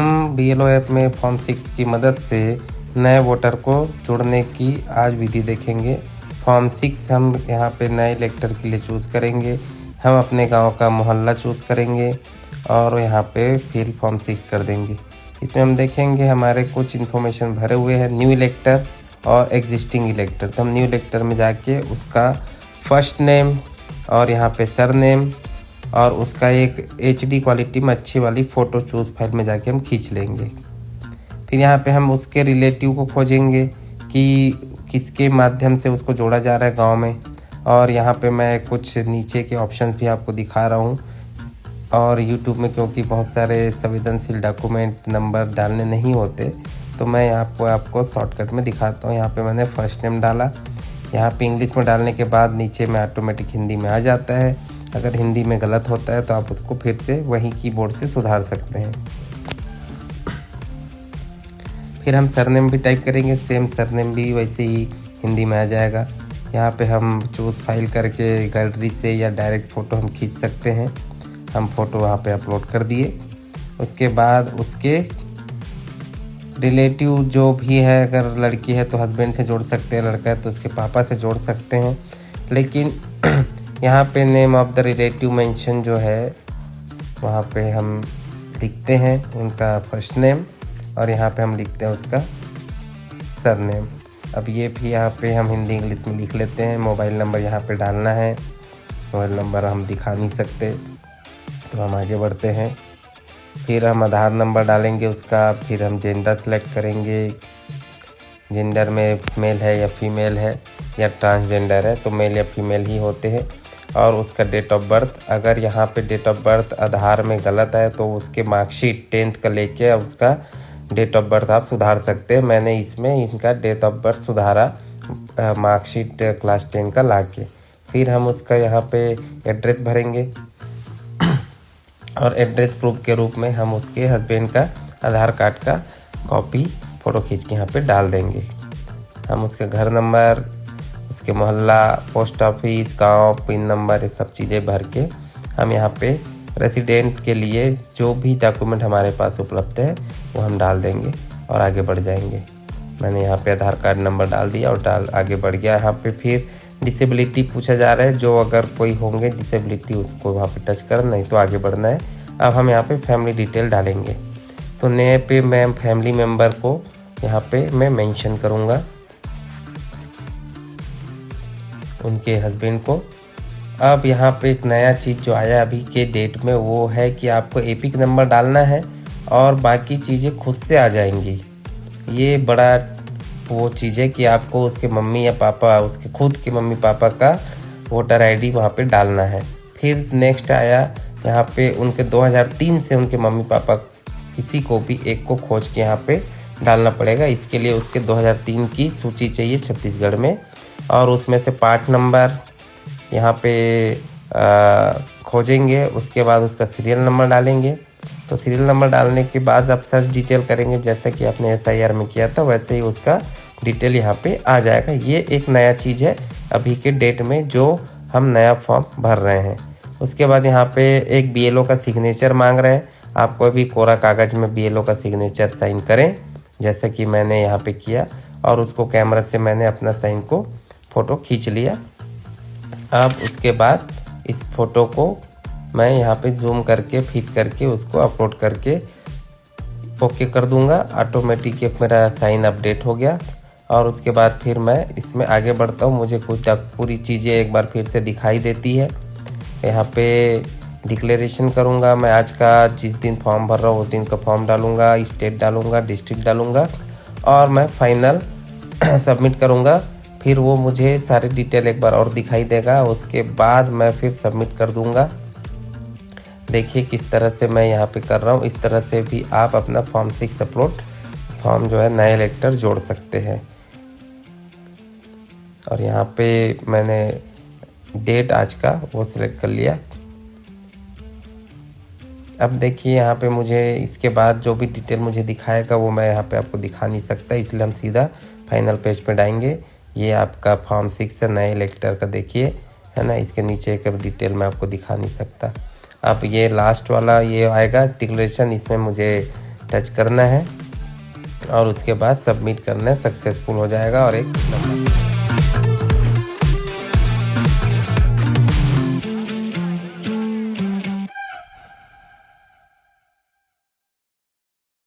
हम BLO app में form 6 की मदद से नए वोटर को जोड़ने की आज विधि देखेंगे। फॉर्म 6 हम यहाँ पे नए इलेक्टर के लिए चूज़ करेंगे। हम अपने गांव का मोहल्ला चूज़ करेंगे और यहाँ पे फिल फॉर्म 6 कर देंगे। इसमें हम देखेंगे हमारे कुछ इन्फॉर्मेशन भरे हुए हैं, न्यू इलेक्टर और एग्जिस्टिंग इलेक्टर। तो हम न्यू इलेक्टर में जाके उसका फर्स्ट नेम और यहाँ पे सर नेम और उसका एक HD क्वालिटी में अच्छी वाली फ़ोटो चूज़ फाइल में जाके हम खींच लेंगे। फिर यहाँ पे हम उसके रिलेटिव को खोजेंगे कि किसके माध्यम से उसको जोड़ा जा रहा है गांव में। और यहाँ पे मैं कुछ नीचे के ऑप्शंस भी आपको दिखा रहा हूँ। और यूट्यूब में क्योंकि बहुत सारे संवेदनशील डॉक्यूमेंट नंबर डालने नहीं होते, तो मैं आपको शॉर्टकट में दिखाता हूँ। यहाँ पे मैंने फर्स्ट नेम डाला। यहाँ पे इंग्लिश में डालने के बाद नीचे में ऑटोमेटिक हिंदी में आ जाता है। अगर हिंदी में गलत होता है तो आप उसको फिर से वही कीबोर्ड से सुधार सकते हैं। फिर हम सरनेम भी टाइप करेंगे, सेम सरनेम भी वैसे ही हिंदी में आ जाएगा। यहाँ पे हम चूज़ फाइल करके गैलरी से या डायरेक्ट फ़ोटो हम खींच सकते हैं। हम फ़ोटो वहाँ पे अपलोड कर दिए। उसके बाद उसके रिलेटिव जो भी है, अगर लड़की है तो हस्बैंड से जोड़ सकते हैं, लड़का है तो उसके पापा से जोड़ सकते हैं। लेकिन यहाँ पे name of the relative mention जो है वहाँ पे हम लिखते हैं उनका फर्स्ट नेम और यहाँ पे हम लिखते हैं उसका सरनेम। अब ये भी यहाँ पे हम हिंदी इंग्लिश में लिख लेते हैं। मोबाइल नंबर यहाँ पे डालना है। मोबाइल नंबर हम दिखा नहीं सकते तो हम आगे बढ़ते हैं। फिर हम आधार नंबर डालेंगे उसका। फिर हम जेंडर सेलेक्ट करेंगे। जेंडर में मेल है या फीमेल है या ट्रांसजेंडर है, तो मेल या फीमेल ही होते हैं। और उसका डेट ऑफ बर्थ, अगर यहाँ पे डेट ऑफ बर्थ आधार में गलत है तो उसके मार्कशीट 10th का लेके उसका डेट ऑफ बर्थ आप सुधार सकते हैं। मैंने इसमें इनका डेट ऑफ बर्थ सुधारा मार्कशीट क्लास 10 का लाके। फिर हम उसका यहाँ पे एड्रेस भरेंगे और एड्रेस प्रूफ के रूप में हम उसके हस्बैंड का आधार कार्ड का कॉपी फ़ोटो खींच के यहाँ पे डाल देंगे। हम उसके घर नंबर, उसके मोहल्ला, पोस्ट ऑफिस, गांव, पिन नंबर, ये सब चीज़ें भर के हम यहाँ पे रेसिडेंट के लिए जो भी डॉक्यूमेंट हमारे पास उपलब्ध है वो हम डाल देंगे और आगे बढ़ जाएंगे। मैंने यहाँ पे आधार कार्ड नंबर डाल दिया और आगे बढ़ गया। यहाँ पे फिर डिसेबिलिटी पूछा जा रहा है, जो अगर कोई होंगे डिसेबिलिटी उसको वहाँ पे टच करना, नहीं तो आगे बढ़ना है। अब हम यहाँ पे फैमिली डिटेल डालेंगे। तो नए पे मैं फैमिली मेम्बर को यहाँ पे मैं मेंशन करूँगा, उनके हस्बैंड को। अब यहाँ पे एक नया चीज़ जो आया अभी के डेट में वो है कि आपको एपिक नंबर डालना है और बाकी चीज़ें खुद से आ जाएंगी। ये बड़ा वो चीज़ है कि आपको उसके मम्मी या पापा, उसके खुद के मम्मी पापा का वोटर ID वहाँ पे डालना है। फिर नेक्स्ट आया यहाँ पे उनके 2003 से उनके मम्मी पापा किसी को भी एक को खोज के यहाँ पे डालना पड़ेगा। इसके लिए उसके 2003 की सूची चाहिए छत्तीसगढ़ में, और उसमें से पार्ट नंबर यहाँ पे खोजेंगे। उसके बाद उसका सीरियल नंबर डालेंगे। तो सीरियल नंबर डालने के बाद आप सर्च डिटेल करेंगे, जैसे कि आपने SIR में किया था वैसे ही उसका डिटेल यहाँ पे आ जाएगा। ये एक नया चीज़ है अभी के डेट में जो हम नया फॉर्म भर रहे हैं। उसके बाद यहाँ पे एक BLO का सिग्नेचर मांग रहे हैं। आप कोई भी कोरा कागज़ में BLO का सिग्नेचर साइन करें, जैसे कि मैंने यहाँ पे किया, और उसको कैमरा से मैंने अपना साइन को फ़ोटो खींच लिया। अब उसके बाद इस फ़ोटो को मैं यहाँ पे जूम करके फिट करके उसको अपलोड करके ओके कर दूँगा। ऑटोमेटिक मेरा साइन अपडेट हो गया। और उसके बाद फिर मैं इसमें आगे बढ़ता हूँ। मुझे कुछ पूरी चीज़ें एक बार फिर से दिखाई देती है। यहाँ पे डिक्लेरेशन करूँगा मैं। आज का जिस दिन फॉर्म भर रहा हूँ उस दिन का फॉर्म डालूँगा, स्टेट डालूँगा, डिस्ट्रिक्ट डालूँगा और मैं फाइनल सबमिट करूँगा। फिर वो मुझे सारे डिटेल एक बार और दिखाई देगा। उसके बाद मैं फिर सबमिट कर दूँगा। देखिए किस तरह से मैं यहाँ पे कर रहा हूँ। इस तरह से भी आप अपना फॉर्म 6 अपलोड फॉर्म जो है नए इलेक्टर जोड़ सकते हैं। और यहाँ पे मैंने डेट आज का वो सिलेक्ट कर लिया। अब देखिए यहाँ पे मुझे इसके बाद जो भी डिटेल मुझे दिखाएगा वो मैं यहाँ पे आपको दिखा नहीं सकता, इसलिए हम सीधा फाइनल पेज पे डालेंगे। ये आपका फॉर्म 6 है नए इलेक्टर का, देखिए है ना। इसके नीचे का डिटेल मैं आपको दिखा नहीं सकता। अब ये लास्ट वाला ये आएगा डिक्लेरेशन। इसमें मुझे टच करना है और उसके बाद सबमिट करना है, सक्सेसफुल हो जाएगा और एक नंबर